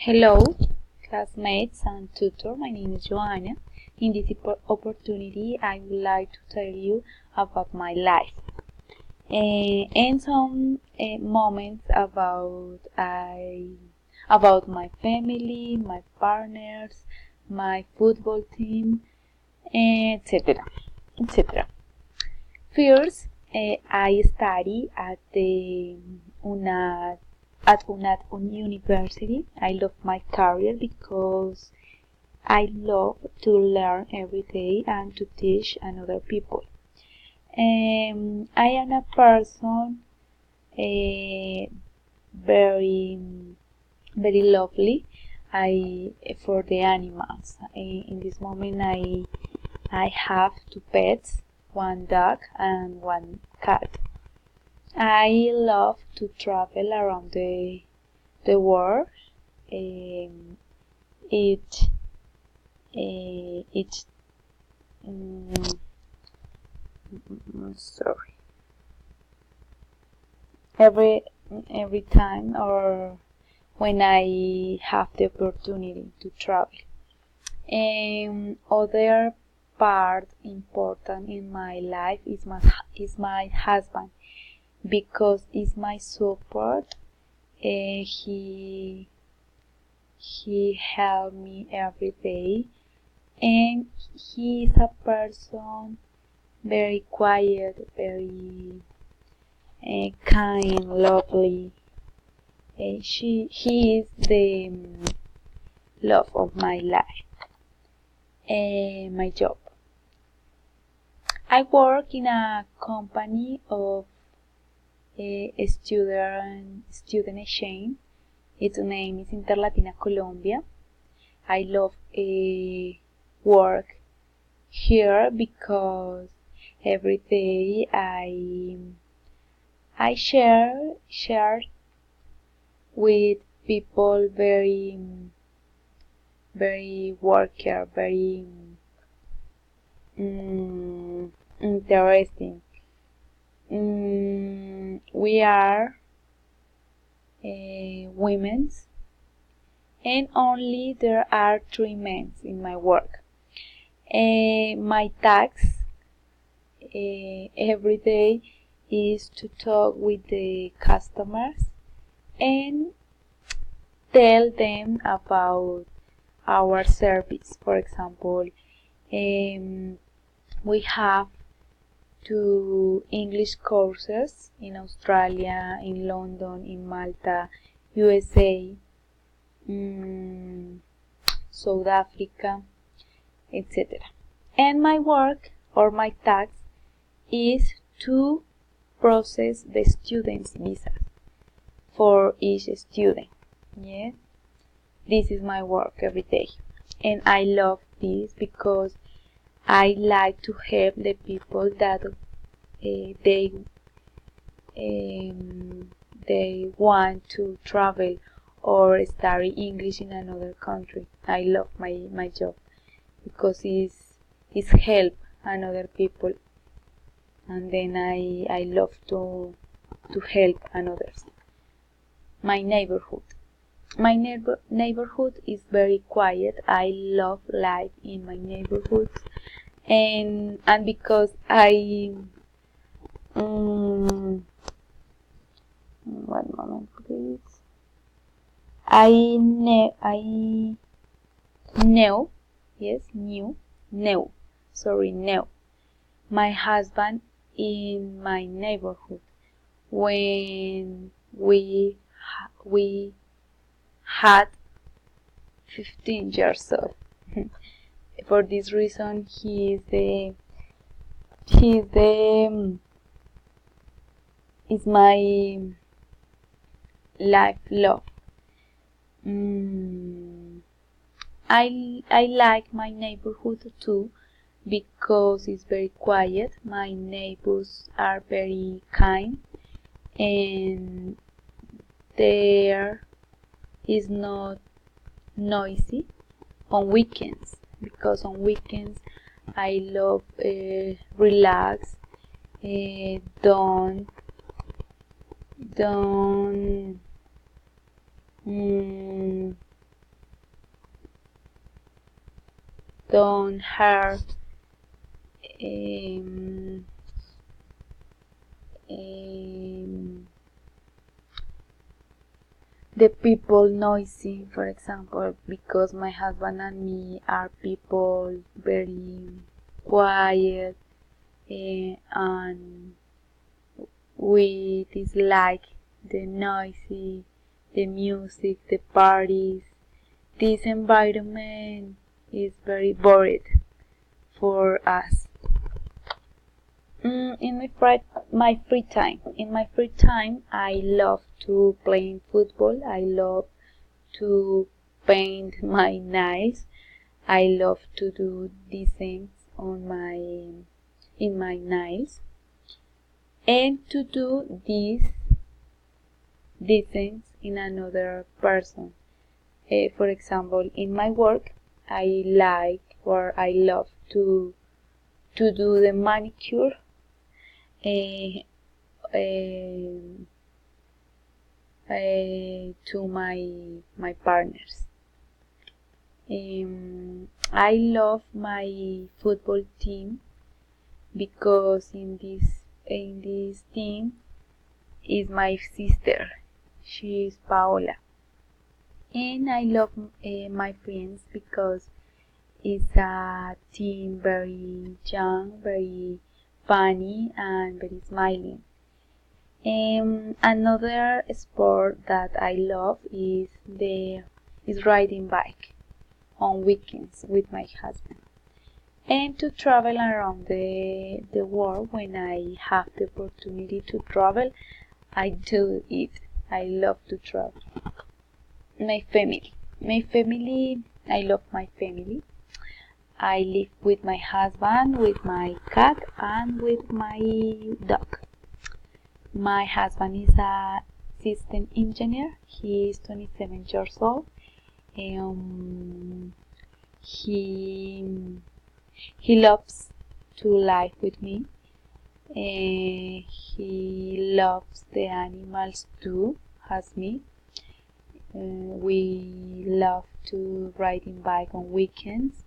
Hello, classmates and tutor. My name is Joanna. In this opportunity, I would like to tell you about my life and some moments about my family, my partners, my football team, etc. etc. First, I study at the UNAD University. I love my career because I love to learn every day and to teach another people. I am a person very very lovely. I for the animals. In this moment, I have two pets, one dog and one cat. I love to travel around the world. Um, it it sorry every every time or when I have the opportunity to travel. Other part important in my life is my husband because he's my support. He help me every day, and he is a person very quiet, very kind, lovely. He is the love of my life. My job. I work in a company of a student exchange. Its name is Interlatina Colombia. I love work here because every day I share with people very worker, very interesting. We are women's, and only there are 3 men in my work. My task every day is to talk with the customers and tell them about our service. For example, we have 2 English courses in Australia, in London, in Malta, USA, South Africa, etc. And my work or my task is to process the student's visa for each student. Yes, this is my work every day, and I love this because I like to help the people that they want to travel or study English in another country. I love my job because it's help another people, and then I love to help others. My neighborhood. My neighborhood is very quiet. I love life in my neighborhood, and because one moment please. I know, yes, knew my husband in my neighborhood when we had 15 years old. For this reason, he is my life love. I like my neighborhood too because it's very quiet. My neighbors are very kind, and there is not noisy on weekends, because on weekends I love relax, don't don't hear um, the people noisy, for example, because my husband and me are people very quiet, and we dislike the noisy, the music, the parties. This environment is very boring for us. In my free time, I love to play football. I love to paint my nails. I love to do designs in my nails, and to do these designs in another person. For example, in my work, I like or I love to do the manicure to my partners. I love my football team because in this team is my sister. She is Paola, and I love my friends because it's a team very young, very funny, and very smiling. Another sport that I love is riding bike on weekends with my husband, and to travel around the world. When I have the opportunity to travel, I do it. I love to travel. My family, I love my family. I live with my husband, with my cat, and with my dog. My husband is a system engineer. He is 27 years old. He loves to live with me. He loves the animals too, as me. We love to riding bike on weekends.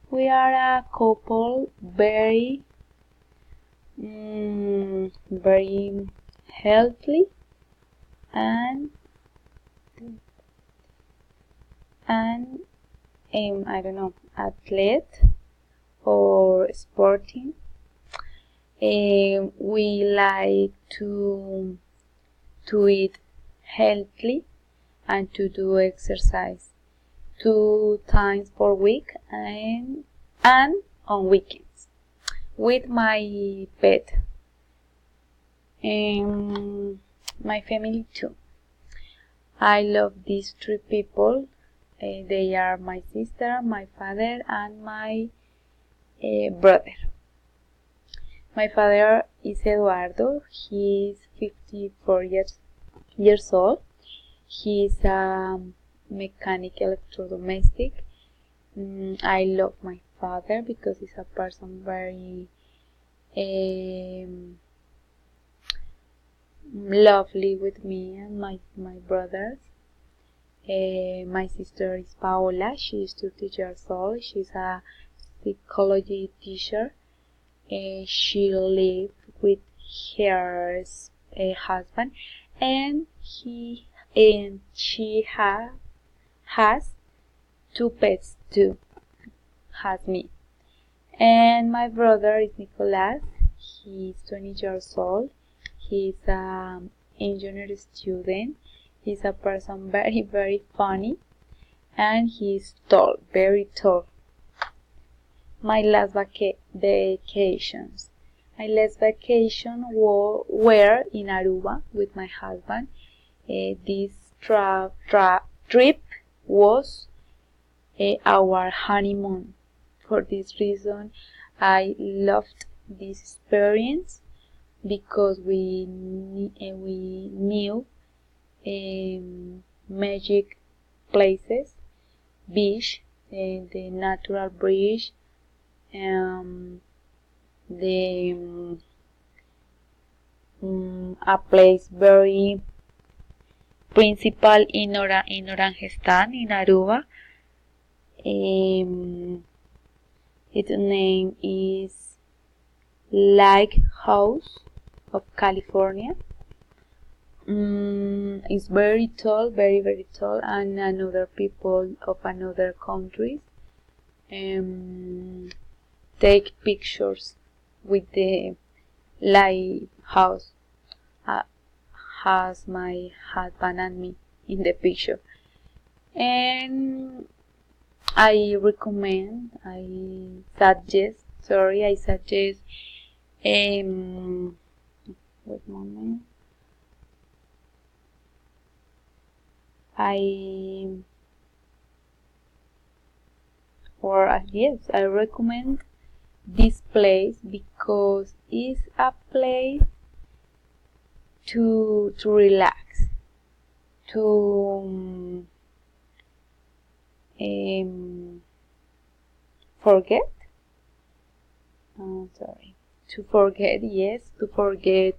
We are a couple very healthy and I don't know, athlete or sporting. We like to eat healthy and to do exercise 2 times per week and on weekends with my pet. My family too. I love these 3 people. They are my sister, my father, and my brother. My father is Eduardo. He is 54 years old. He is a mechanic electrodomestic. I love my father because he's a person very lovely with me and my brothers. My sister is Paola. She is 30 years old. She's a psychology teacher. She lives with her husband, and she has 2 pets too, has me. And my brother is Nicolas. He's 20 years old. He's an engineer student. He's a person very, very funny, and he's tall, very tall. My last vacations. My last vacation were in Aruba with my husband. This trip was our honeymoon. For this reason, I loved this experience because we knew magic places, beach, the natural beach, a place very principal in Oranjestán, in Aruba. Its name is Lighthouse of California. It's very tall, very very tall, and another people of another countries take pictures with the lighthouse. Has my husband and me in the picture, and I suggest wait a moment. I recommend this place because it's a place to relax, to forget. To forget, yes, to forget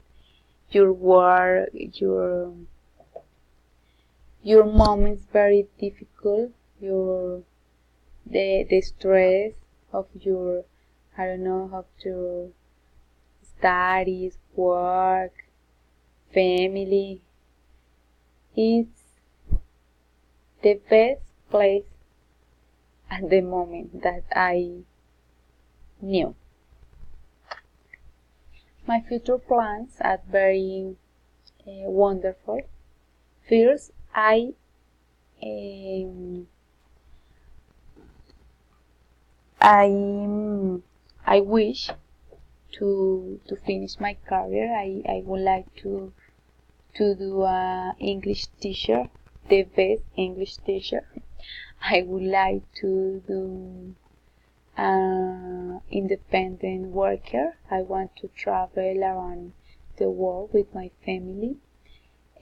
your work, your moments very difficult, the stress of your, I don't know, of your studies, work, family. It's the best place at the moment that I knew. My future plans are very wonderful. First, I wish to finish my career. I would like to do a English teacher, the best English teacher. I would like to do independent worker. I want to travel around the world with my family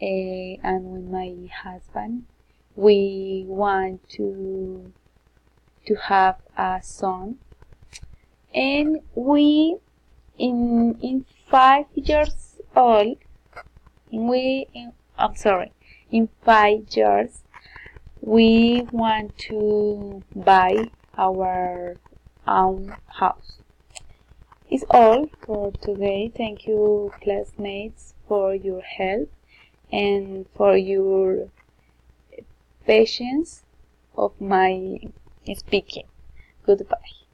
and with my husband. We want to have a son, and we in 5 years old. In 5 years, we want to buy our own house. It's all for today. Thank you, classmates, for your help and for your patience of my speaking. Goodbye.